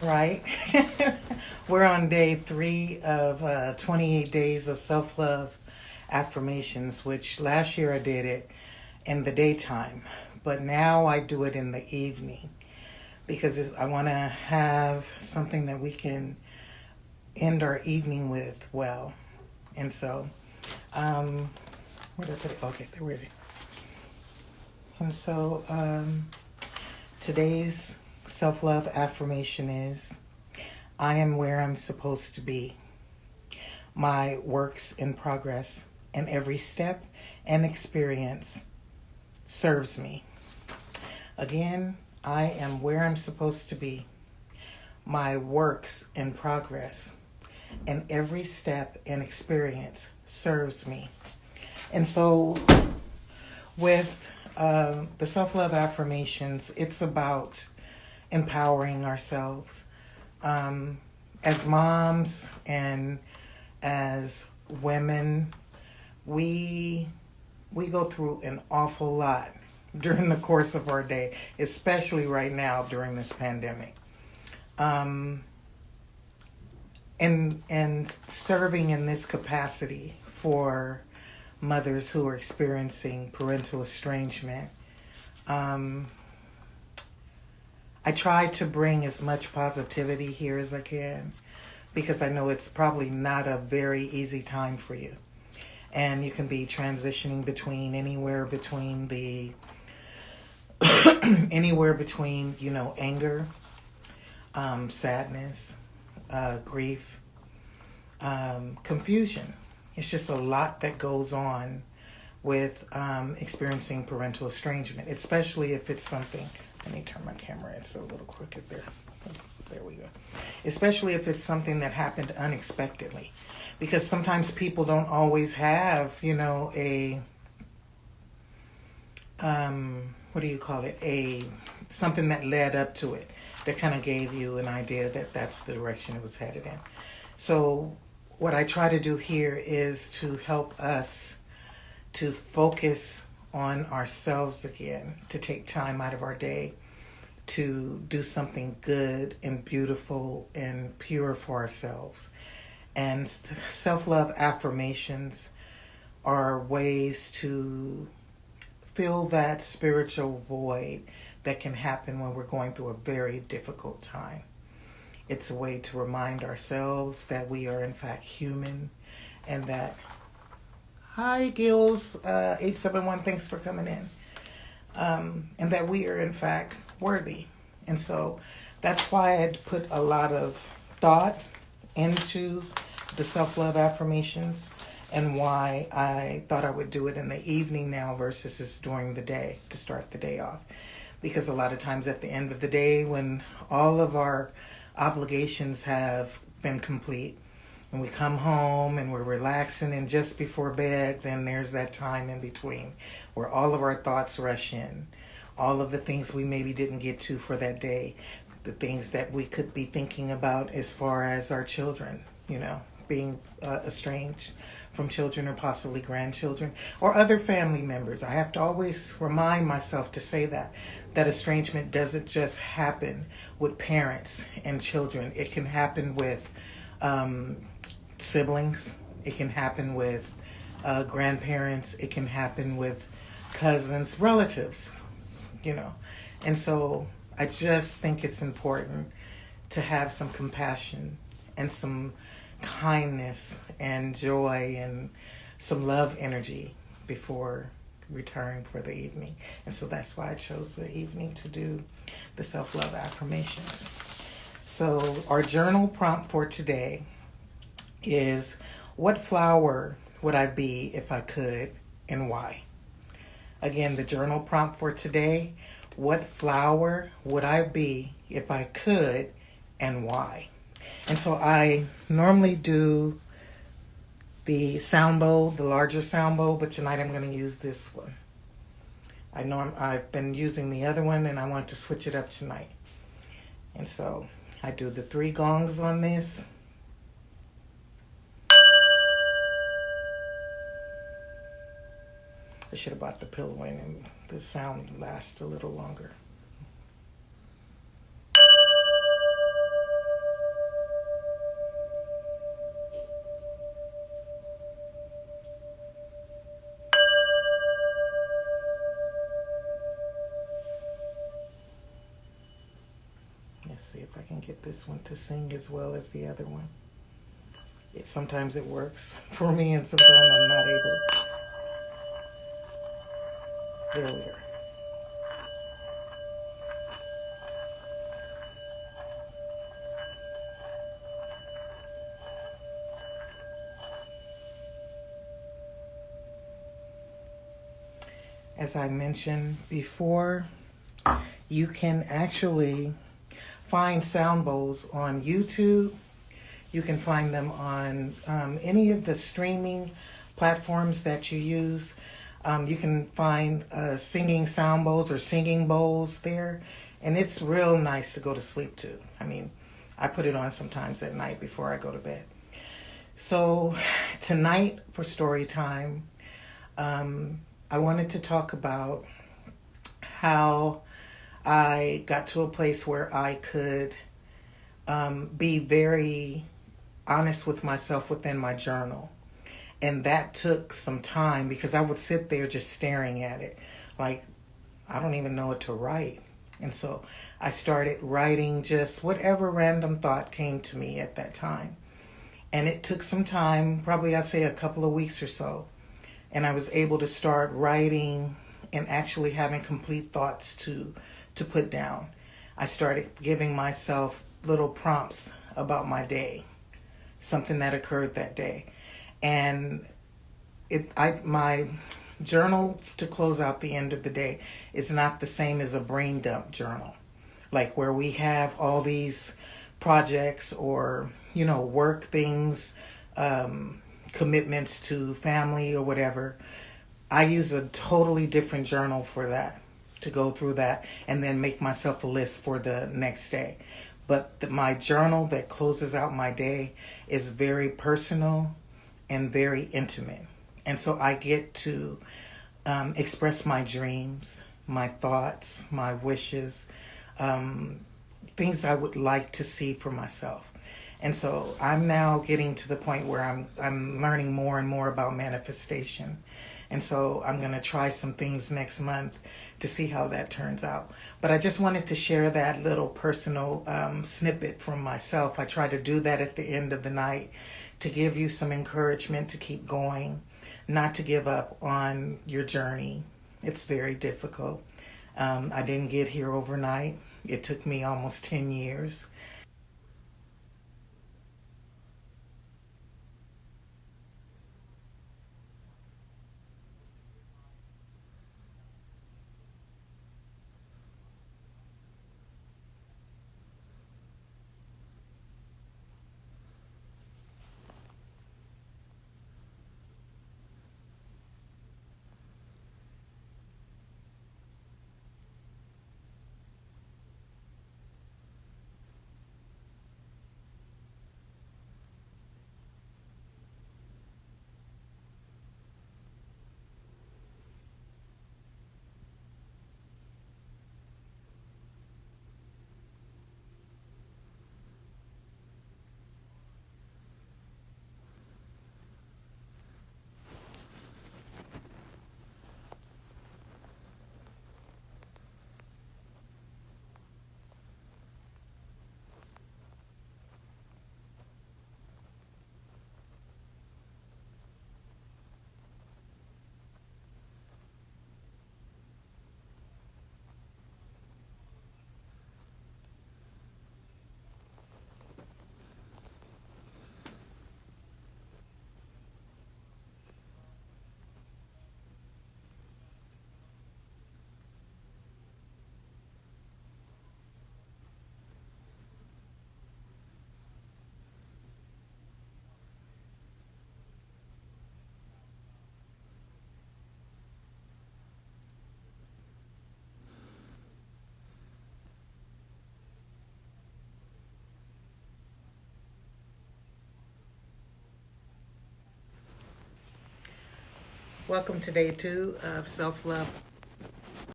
Right? We're on day 3 of 28 days of self love affirmations, which last year I did it in the daytime, but now I do it in the evening because I want to have something that we can end our evening with well. And so, where did I put it? Okay, there we go. And so, today's self love affirmation is I am where I'm supposed to be. My works in progress, and every step and experience serves me. Again, I am where I'm supposed to be. My works in progress, and every step and experience serves me. And so, with the self love affirmations, it's about empowering ourselves as moms and as women. We go through an awful lot during the course of our day, especially right now during this pandemic. Um, and serving in this capacity for mothers who are experiencing parental estrangement, um, I try to bring as much positivity here as I can because I know it's probably not a very easy time for you. And you can be transitioning between anywhere between, anger, sadness, grief, confusion. It's just a lot that goes on with experiencing parental estrangement, especially if it's something. Let me turn my camera. It's a little crooked there. There we go. Especially if it's something that happened unexpectedly. Because sometimes people don't always have, what do you call it? Something that led up to it that kind of gave you an idea that that's the direction it was headed in. So what I try to do here is to help us to focus on ourselves again, to take time out of our day to do something good and beautiful and pure for ourselves. And self-love affirmations are ways to fill that spiritual void that can happen when we're going through a very difficult time. It's a way to remind ourselves that we are in fact human and that, hi Gills, 871, thanks for coming in. And that we are in fact worthy. And so that's why I put a lot of thought into the self-love affirmations and why I thought I would do it in the evening now versus just during the day to start the day off. Because a lot of times at the end of the day when all of our obligations have been complete and we come home and we're relaxing and just before bed, then there's that time in between where all of our thoughts rush in. All of the things we maybe didn't get to for that day, the things that we could be thinking about as far as our children, being estranged from children or possibly grandchildren or other family members. I have to always remind myself to say that estrangement doesn't just happen with parents and children. It can happen with siblings. It can happen with grandparents. It can happen with cousins, relatives, And so I just think it's important to have some compassion and some kindness and joy and some love energy before retiring for the evening. And so that's why I chose the evening to do the self-love affirmations. So our journal prompt for today is, what flower would I be if I could and why? Again, the journal prompt for today, what flower would I be if I could and why? And so I normally do the sound bowl, the larger sound bowl, but tonight I'm going to use this one. I know I've been using the other one and I want to switch it up tonight. And so I do the 3 gongs on this. I should have bought the pillow in and the sound lasts a little longer. Let's see if I can get this one to sing as well as the other one. Sometimes it works for me and sometimes I'm not able. There we are. As I mentioned before, you can actually find sound bowls on YouTube. You can find them on any of the streaming platforms that you use. You can find singing sound bowls or singing bowls there. And it's real nice to go to sleep to. I mean, I put it on sometimes at night before I go to bed. So tonight for story time, I wanted to talk about how I got to a place where I could be very honest with myself within my journal. And that took some time because I would sit there just staring at it like I don't even know what to write. And so I started writing just whatever random thought came to me at that time. And it took some time, probably I'd say a couple of weeks or so. And I was able to start writing and actually having complete thoughts to put down. I started giving myself little prompts about my day, something that occurred that day. And my journal to close out the end of the day is not the same as a brain dump journal, like where we have all these projects or work things, commitments to family or whatever. I use a totally different journal for that, to go through that and then make myself a list for the next day. But my journal that closes out my day is very personal and very intimate. And so I get to express my dreams, my thoughts, my wishes, things I would like to see for myself. And so I'm now getting to the point where I'm learning more and more about manifestation. And so I'm going to try some things next month to see how that turns out. But I just wanted to share that little personal snippet from myself. I try to do that at the end of the night to give you some encouragement to keep going, not to give up on your journey. It's very difficult. I didn't get here overnight. It took me almost 10 years. Welcome to day 2 of Self Love